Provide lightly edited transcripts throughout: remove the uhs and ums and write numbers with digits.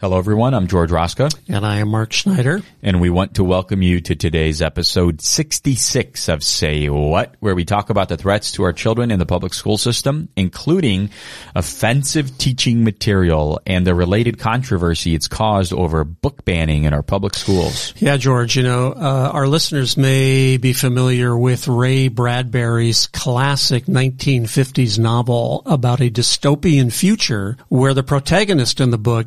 Hello, everyone. I'm George Roska. And I am Mark Schneider. And we want to welcome you to today's episode 66 of Say What, where we talk about the threats to our children in the public school system, including offensive teaching material and the related controversy it's caused over book banning in our public schools. Yeah, George, our listeners may be familiar with Ray Bradbury's classic 1950s novel about a dystopian future where the protagonist in the book,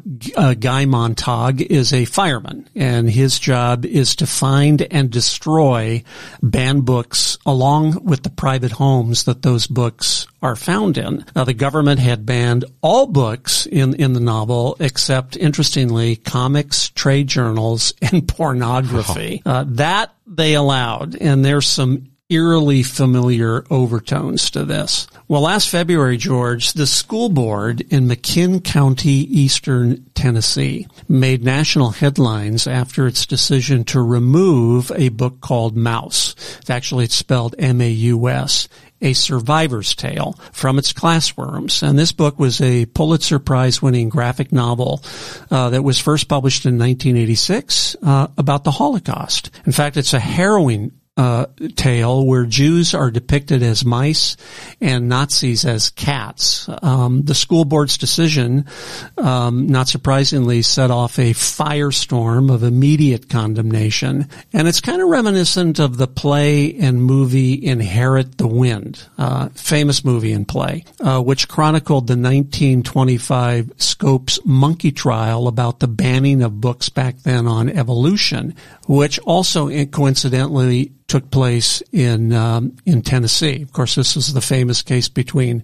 Guy Montag, is a fireman, and his job is to find and destroy banned books along with the private homes that those books are found in. Now, the government had banned all books in the novel except, interestingly, comics, trade journals, and pornography. That they allowed, and there's some eerily familiar overtones to this. Well, last February, George, the school board in McKinn County, eastern Tennessee, made national headlines after its decision to remove a book called Mouse. Actually, it's spelled M-A-U-S. A Survivor's Tale from its classrooms. And this book was a Pulitzer Prize-winning graphic novel that was first published in 1986 about the Holocaust. In fact, it's a harrowing tale where Jews are depicted as mice and Nazis as cats. The school board's decision, not surprisingly, set off a firestorm of immediate condemnation, and it's kind of reminiscent of the play and movie Inherit the Wind, famous movie and play, which chronicled the 1925 Scopes monkey trial about the banning of books back then on evolution, which also coincidentally took place in Tennessee. Of course, this is the famous case between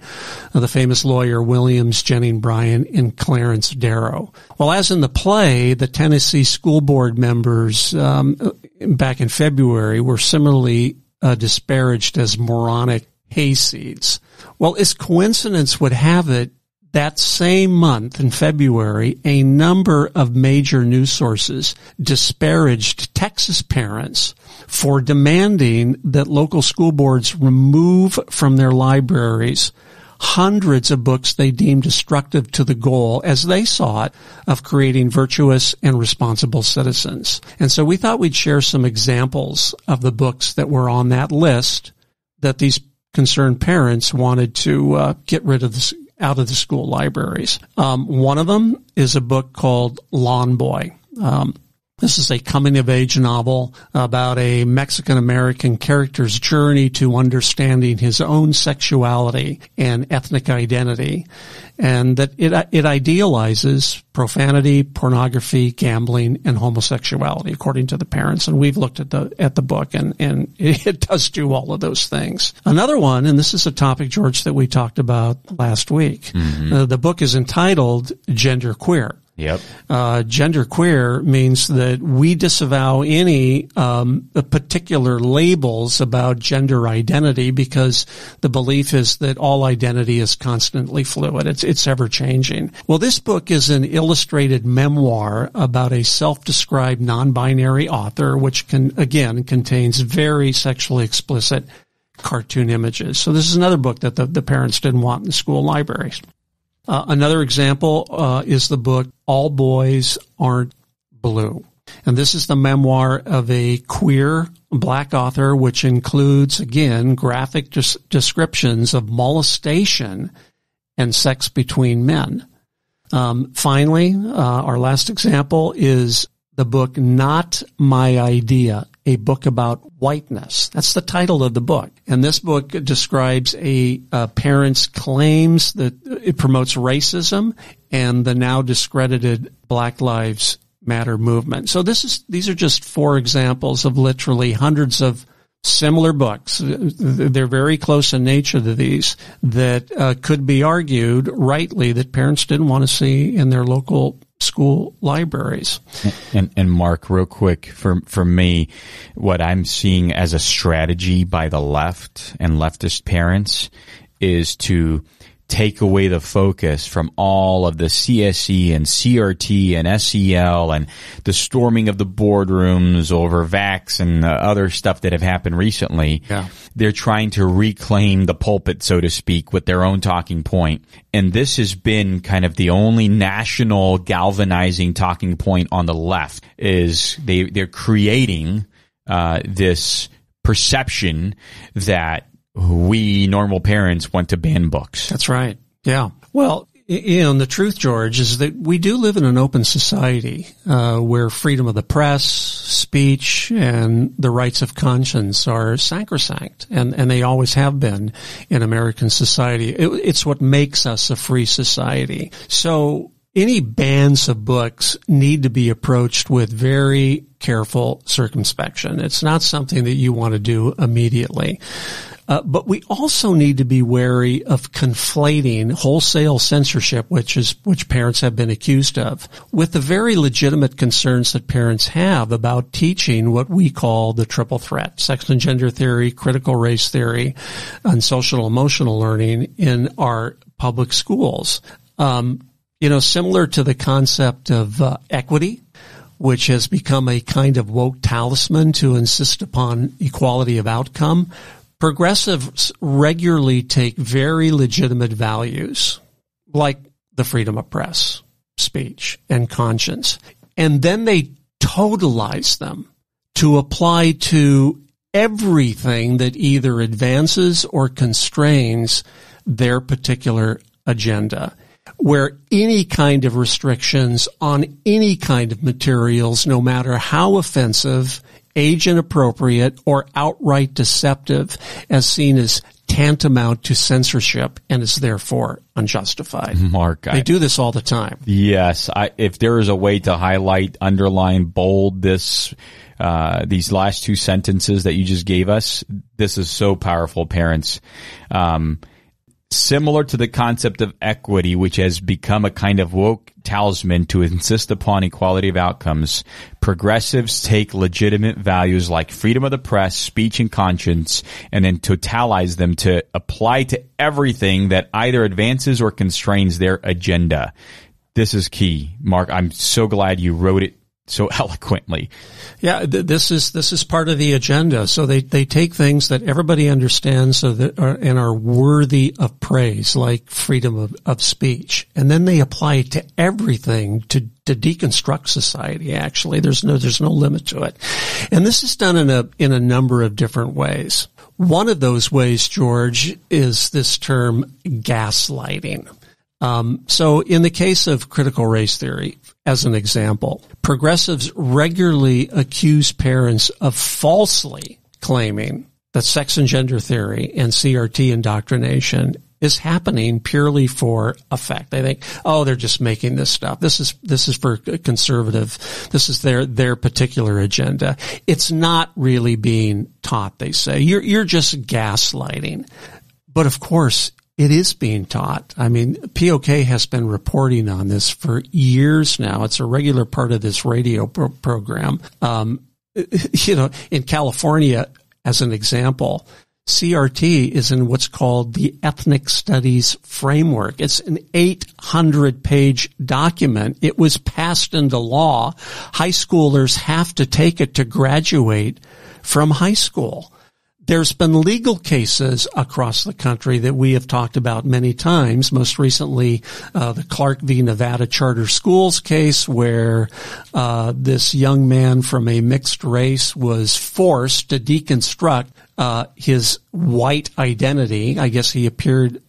the famous lawyer Williams Jennings Bryan and Clarence Darrow. Well, as in the play, the Tennessee school board members back in February were similarly disparaged as moronic hayseeds. Well, as coincidence would have it, that same month in February, a number of major news sources disparaged Texas parents for demanding that local school boards remove from their libraries hundreds of books they deemed destructive to the goal, as they saw it, of creating virtuous and responsible citizens. And so we thought we'd share some examples of the books that were on that list that these concerned parents wanted to get rid of out of the school libraries. One of them is a book called Lawn Boy. This is a coming-of-age novel about a Mexican-American character's journey to understanding his own sexuality and ethnic identity, and that it idealizes profanity, pornography, gambling, and homosexuality, according to the parents. And we've looked at the book, and it does do all of those things. Another one, and this is a topic, George, that we talked about last week. Mm-hmm. The book is entitled Gender Queer. Yep. Gender queer means that we disavow any particular labels about gender identity, because the belief is that all identity is constantly fluid. It's ever changing. Well, this book is an illustrated memoir about a self-described non-binary author, which contains very sexually explicit cartoon images. So this is another book that the parents didn't want in the school libraries. Another example is the book All Boys Aren't Blue. And this is the memoir of a queer black author, which includes, again, graphic descriptions of molestation and sex between men. Finally, our last example is the book Not My Idea, a book about whiteness. That's the title of the book. And this book describes a parent's claims that it promotes racism and the now discredited Black Lives Matter movement. So these are just four examples of literally hundreds of similar books. They're very close in nature to these that could be argued rightly that parents didn't want to see in their local school libraries. And Mark, real quick, for me, what I'm seeing as a strategy by the left and leftist parents is to take away the focus from all of the CSE and CRT and SEL and the storming of the boardrooms over vax and other stuff that have happened recently. Yeah. They're trying to reclaim the pulpit, so to speak, with their own talking point. And this has been kind of the only national galvanizing talking point on the left, is they're creating this perception that we normal parents want to ban books. That's right. Yeah. Well, and the truth, George, is that we do live in an open society where freedom of the press, speech, and the rights of conscience are sacrosanct, and they always have been in American society. It's what makes us a free society. So any bans of books need to be approached with very careful circumspection. It's not something that you want to do immediately. But we also need to be wary of conflating wholesale censorship, which parents have been accused of, with the very legitimate concerns that parents have about teaching what we call the triple threat: sex and gender theory, critical race theory, and social emotional learning in our public schools. Similar to the concept of equity, which has become a kind of woke talisman to insist upon equality of outcome, progressives regularly take very legitimate values, like the freedom of press, speech, and conscience, and then they totalize them to apply to everything that either advances or constrains their particular agenda, where any kind of restrictions on any kind of materials, no matter how offensive, age inappropriate, or outright deceptive, as seen as tantamount to censorship and is therefore unjustified. Mark, they do this all the time. Yes. If there is a way to highlight, underline, bold these last two sentences that you just gave us, this is so powerful, parents. Similar to the concept of equity, which has become a kind of woke talisman to insist upon equality of outcomes, progressives take legitimate values like freedom of the press, speech, and conscience, and then totalize them to apply to everything that either advances or constrains their agenda. This is key. Mark, I'm so glad you wrote it so eloquently. Yeah, this is part of the agenda. So they take things that everybody understands and are worthy of praise, like freedom of speech, and then they apply it to everything to deconstruct society. Actually, there's no limit to it, and this is done in a number of different ways. One of those ways, George, is this term gaslighting. So in the case of critical race theory, as an example, progressives regularly accuse parents of falsely claiming that sex and gender theory and CRT indoctrination is happening purely for effect. They think, oh, they're just making this stuff. This is for conservative. This is their particular agenda. It's not really being taught, they say. You're just gaslighting. But of course, it is being taught. I mean, POK has been reporting on this for years now. It's a regular part of this radio program. In California, as an example, CRT is in what's called the Ethnic Studies Framework. It's an 800-page document. It was passed into law. High schoolers have to take it to graduate from high school. There's been legal cases across the country that we have talked about many times, most recently the Clark v. Nevada Charter Schools case, where this young man from a mixed race was forced to deconstruct his white identity. I guess he appeared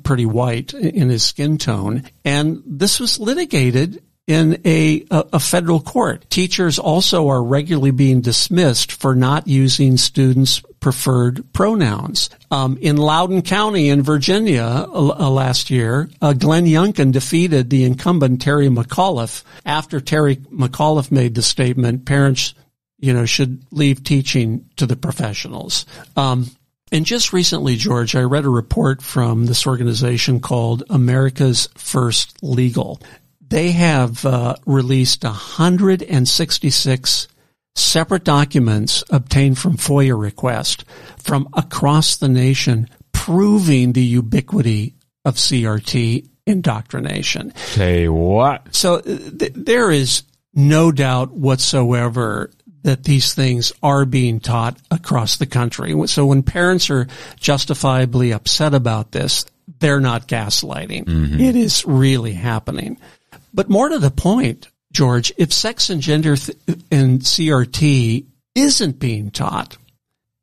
pretty white in his skin tone. And this was litigated in a federal court. Teachers also are regularly being dismissed for not using students' preferred pronouns. In Loudoun County in Virginia last year, Glenn Youngkin defeated the incumbent Terry McAuliffe after Terry McAuliffe made the statement, parents, should leave teaching to the professionals. And just recently, George, I read a report from this organization called America's First Legal. They have released 166 separate documents obtained from FOIA requests from across the nation, proving the ubiquity of CRT indoctrination. Say what? So there is no doubt whatsoever that these things are being taught across the country. So when parents are justifiably upset about this, they're not gaslighting. Mm-hmm. It is really happening. But more to the point, George, if sex and gender and CRT isn't being taught,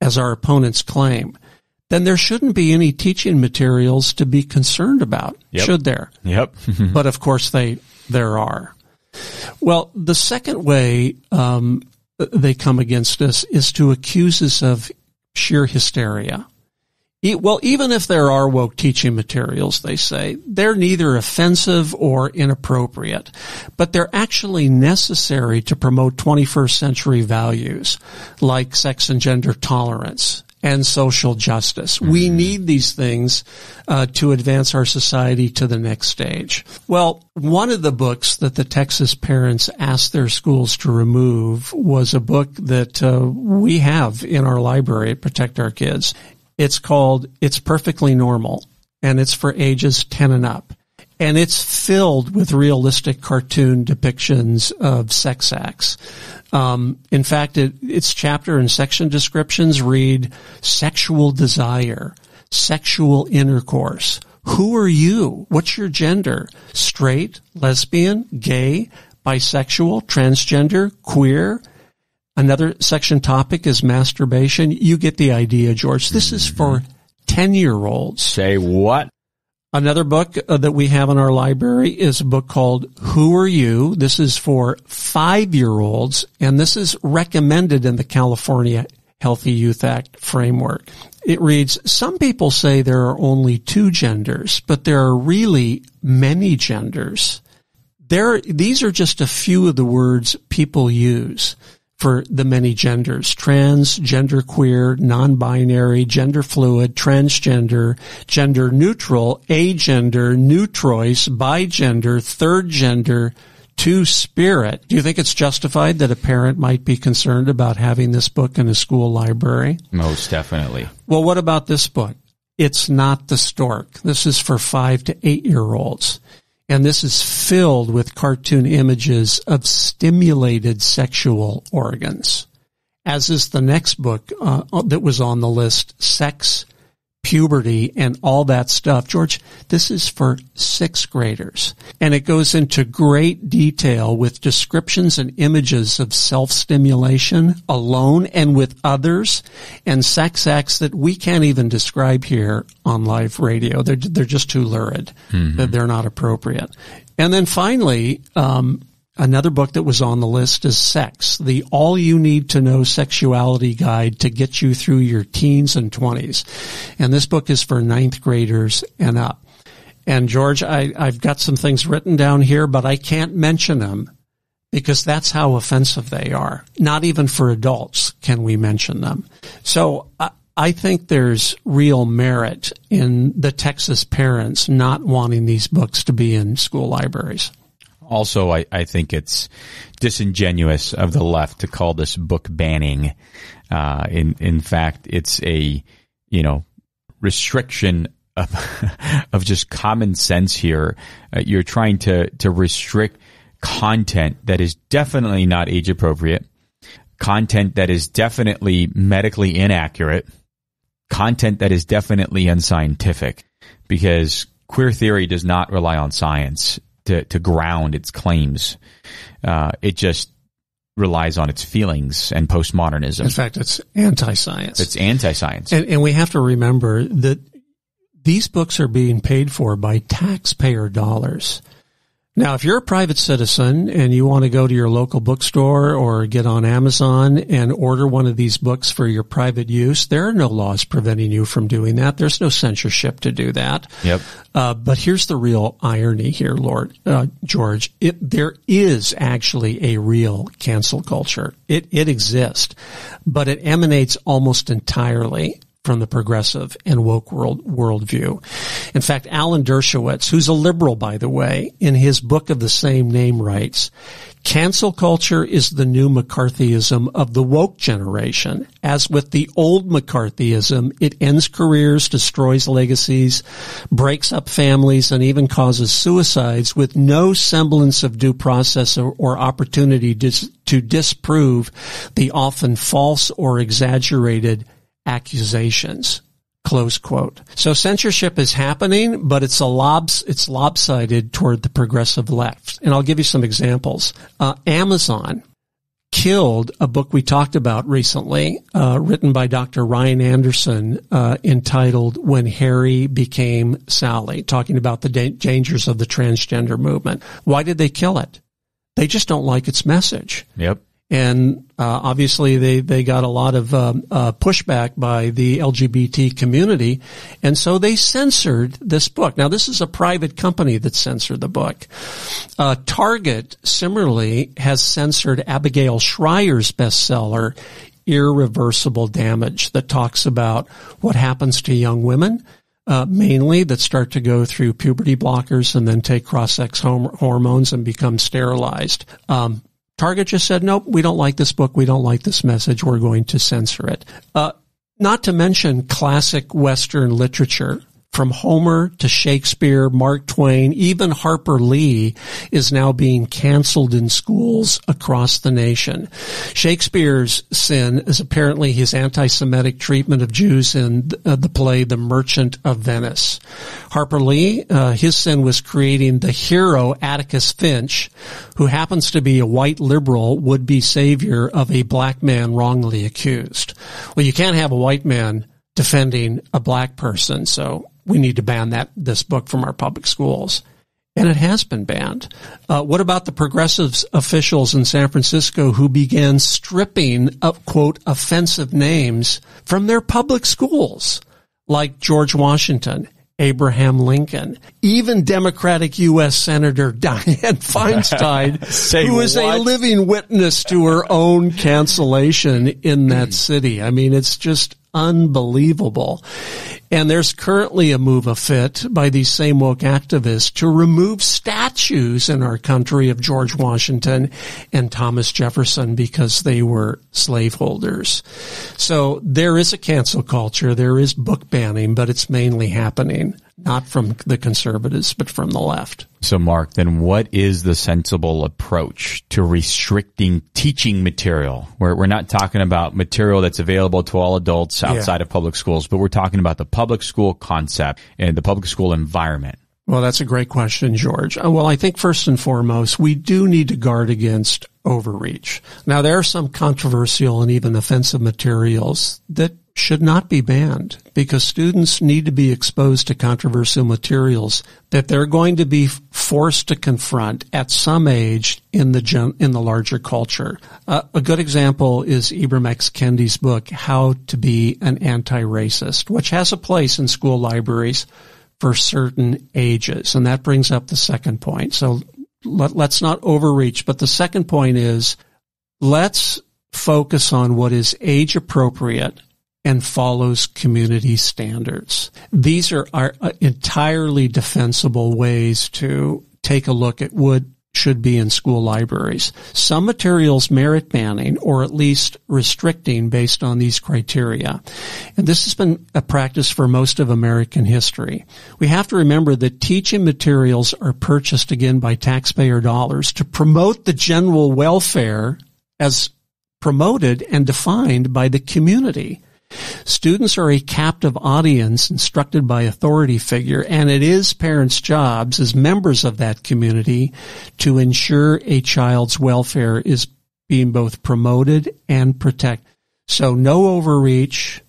as our opponents claim, then there shouldn't be any teaching materials to be concerned about, should there? Yep. But of course there are. Well, the second way they come against us is to accuse us of sheer hysteria. Well, even if there are woke teaching materials, they say, they're neither offensive or inappropriate, but they're actually necessary to promote 21st century values like sex and gender tolerance and social justice. Mm-hmm. We need these things to advance our society to the next stage. Well, one of the books that the Texas parents asked their schools to remove was a book that we have in our library at Protect Our Kids. It's called It's Perfectly Normal, and it's for ages 10 and up. And it's filled with realistic cartoon depictions of sex acts. In fact, its chapter and section descriptions read sexual desire, sexual intercourse. Who are you? What's your gender? Straight, lesbian, gay, bisexual, transgender, queer? Another section topic is masturbation. You get the idea, George. This is for 10-year-olds. Say what? Another book that we have in our library is a book called Who Are You? This is for 5-year-olds, and this is recommended in the California Healthy Youth Act framework. It reads, some people say there are only 2 genders, but there are really many genders. These are just a few of the words people use for the many genders: trans, genderqueer, non-binary, gender fluid, transgender, gender neutral, agender, neutrois, bigender, third gender, two-spirit. Do you think it's justified that a parent might be concerned about having this book in a school library? Most definitely. Well, what about this book? It's Not the Stork. This is for 5 to 8-year-olds. And this is filled with cartoon images of stimulated sexual organs, as is the next book that was on the list, Sex, Puberty, and all that stuff. George, this is for 6th graders. And it goes into great detail with descriptions and images of self-stimulation alone and with others, and sex acts that we can't even describe here on live radio. They're just too lurid. Mm-hmm. They're not appropriate. And then finally, another book that was on the list is Sex, the All You Need to Know Sexuality Guide to Get You Through Your Teens and 20s. And this book is for 9th graders and up. And George, I've got some things written down here, but I can't mention them because that's how offensive they are. Not even for adults can we mention them. So I think there's real merit in the Texas parents not wanting these books to be in school libraries. Also, I think it's disingenuous of the left to call this book banning. In fact, it's a, restriction of just common sense here. You're trying to restrict content that is definitely not age appropriate, content that is definitely medically inaccurate, content that is definitely unscientific, because queer theory does not rely on science to ground its claims. It just relies on its feelings and postmodernism. In fact, it's anti-science. It's anti-science. And we have to remember that these books are being paid for by taxpayer dollars. Now, if you're a private citizen and you want to go to your local bookstore or get on Amazon and order one of these books for your private use, there are no laws preventing you from doing that. There's no censorship to do that. Yep. But here's the real irony here, George. There is actually a real cancel culture. It exists, but it emanates almost entirely from the progressive and woke worldview. In fact, Alan Dershowitz, who's a liberal, by the way, in his book of the same name writes, cancel culture is the new McCarthyism of the woke generation. As with the old McCarthyism, it ends careers, destroys legacies, breaks up families, and even causes suicides with no semblance of due process or opportunity to disprove the often false or exaggerated accusations. Close quote. So censorship is happening, but it's lopsided toward the progressive left. And I'll give you some examples. Amazon killed a book we talked about recently, written by Dr. Ryan Anderson, entitled When Harry Became Sally, talking about the dangers of the transgender movement. Why did they kill it? They just don't like its message. Yep. And obviously they got a lot of pushback by the LGBT community, and so they censored this book. Now, this is a private company that censored the book. Target, similarly, has censored Abigail Schreier's bestseller, Irreversible Damage, that talks about what happens to young women, mainly that start to go through puberty blockers and then take cross-sex hormones and become sterilized. Target just said, nope, we don't like this book. We don't like this message. We're going to censor it. Not to mention classic Western literature. From Homer to Shakespeare, Mark Twain, even Harper Lee is now being canceled in schools across the nation. Shakespeare's sin is apparently his anti-Semitic treatment of Jews in the play The Merchant of Venice. Harper Lee, his sin was creating the hero Atticus Finch, who happens to be a white liberal would-be savior of a black man wrongly accused. Well, you can't have a white man defending a black person, so we need to ban this book from our public schools. And it has been banned. What about the progressive officials in San Francisco who began stripping of, quote, offensive names from their public schools, like George Washington, Abraham Lincoln, even Democratic U.S. Senator Dianne Feinstein, who is a living witness to her own cancellation in that city. I mean, it's just unbelievable. And there's currently a move afoot by these same woke activists to remove statues in our country of George Washington and Thomas Jefferson because they were slaveholders. So there is a cancel culture. There is book banning, but it's mainly happening not from the conservatives, but from the left. So, Mark, then what is the sensible approach to restricting teaching material? We're not talking about material that's available to all adults outside of public schools, but we're talking about the public school concept and the public school environment. Well, that's a great question, George. Well, I think first and foremost, we do need to guard against overreach. Now, there are some controversial and even offensive materials that should not be banned because students need to be exposed to controversial materials that they're going to be forced to confront at some age in the larger culture. A good example is Ibram X. Kendi's book, How to Be an Anti-Racist, which has a place in school libraries for certain ages. And that brings up the second point. So let's not overreach. But the second point is let's focus on what is age appropriate and follows community standards. These are entirely defensible ways to take a look at what should be in school libraries. Some materials merit banning or at least restricting based on these criteria. And this has been a practice for most of American history. We have to remember that teaching materials are purchased again by taxpayer dollars to promote the general welfare as promoted and defined by the community. Students are a captive audience instructed by authority figure, and it is parents' jobs as members of that community to ensure a child's welfare is being both promoted and protected. So no overreach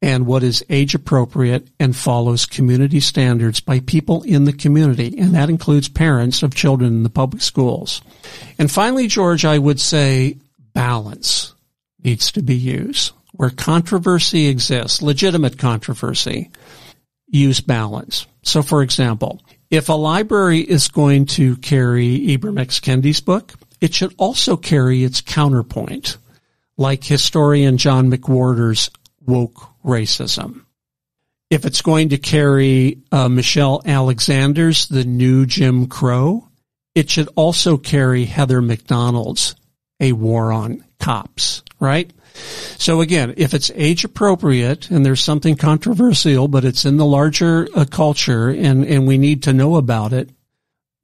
and what is age appropriate and follows community standards by people in the community, and that includes parents of children in the public schools. And finally, George, I would say balance needs to be used. Where controversy exists, legitimate controversy, use balance. So, for example, if a library is going to carry Ibram X. Kendi's book, it should also carry its counterpoint, like historian John McWhorter's Woke Racism. If it's going to carry Michelle Alexander's The New Jim Crow, it should also carry Heather McDonald's A War on Cops, right? So again, if it's age appropriate and there's something controversial, but it's in the larger culture and we need to know about it,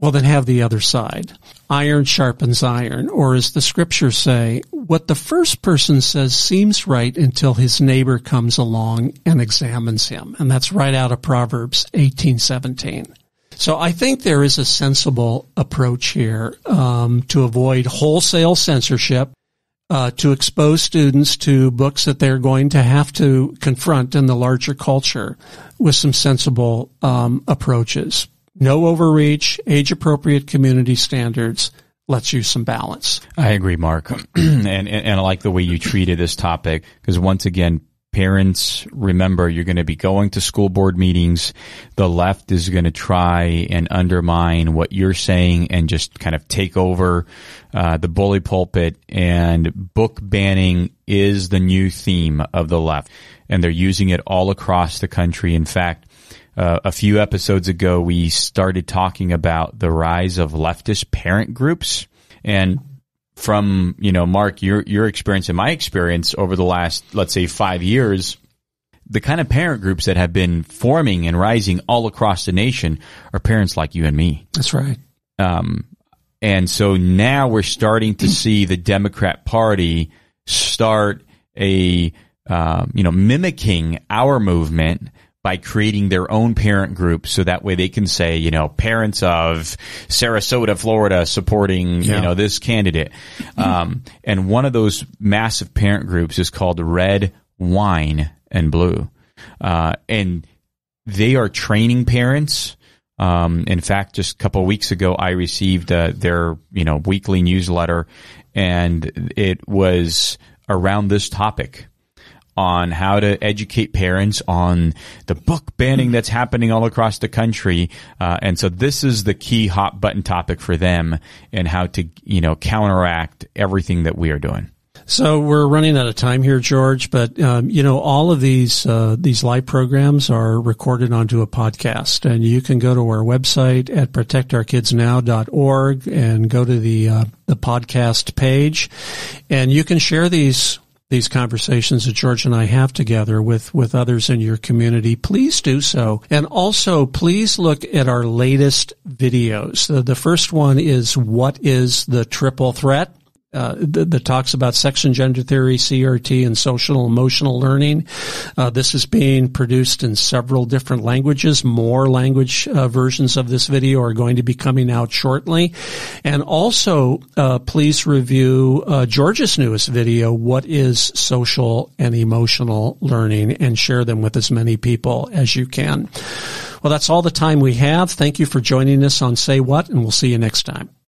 well, then have the other side. Iron sharpens iron, or as the scriptures say, what the first person says seems right until his neighbor comes along and examines him. And that's right out of Proverbs 18:17. So I think there is a sensible approach here to avoid wholesale censorship, to expose students to books that they're going to have to confront in the larger culture with some sensible approaches. No overreach, age-appropriate community standards. Let's use some balance. I agree, Mark. and I like the way you treated this topic, because once again, parents, remember, you're going to be going to school board meetings. The left is going to try and undermine what you're saying and just kind of take over the bully pulpit. And book banning is the new theme of the left, and they're using it all across the country. In fact, a few episodes ago, we started talking about the rise of leftist parent groups. And from, Mark, your experience and my experience over the last, let's say, 5 years, the kind of parent groups that have been forming and rising all across the nation are parents like you and me. That's right. And so now we're starting to see the Democrat Party start mimicking our movement by creating their own parent group, so that way they can say, parents of Sarasota, Florida, supporting, this candidate. And one of those massive parent groups is called Red, Wine, and Blue. And they are training parents. In fact, just a couple of weeks ago, I received their, weekly newsletter, and it was around this topic, on how to educate parents on the book banning that's happening all across the country. And so this is the key hot button topic for them, and how to, counteract everything that we are doing. So we're running out of time here, George, but, all of these live programs are recorded onto a podcast, and you can go to our website at protectourkidsnow.org and go to the podcast page, and you can share these conversations that George and I have together with others in your community. Please do so. And also, please look at our latest videos. The first one is, what is the triple threat? That talks about sex and gender theory, CRT, and social emotional learning. This is being produced in several different languages. More language versions of this video are going to be coming out shortly. And also, please review George's newest video, What is Social and Emotional Learning, and share them with as many people as you can. Well, that's all the time we have. Thank you for joining us on Say What, and we'll see you next time.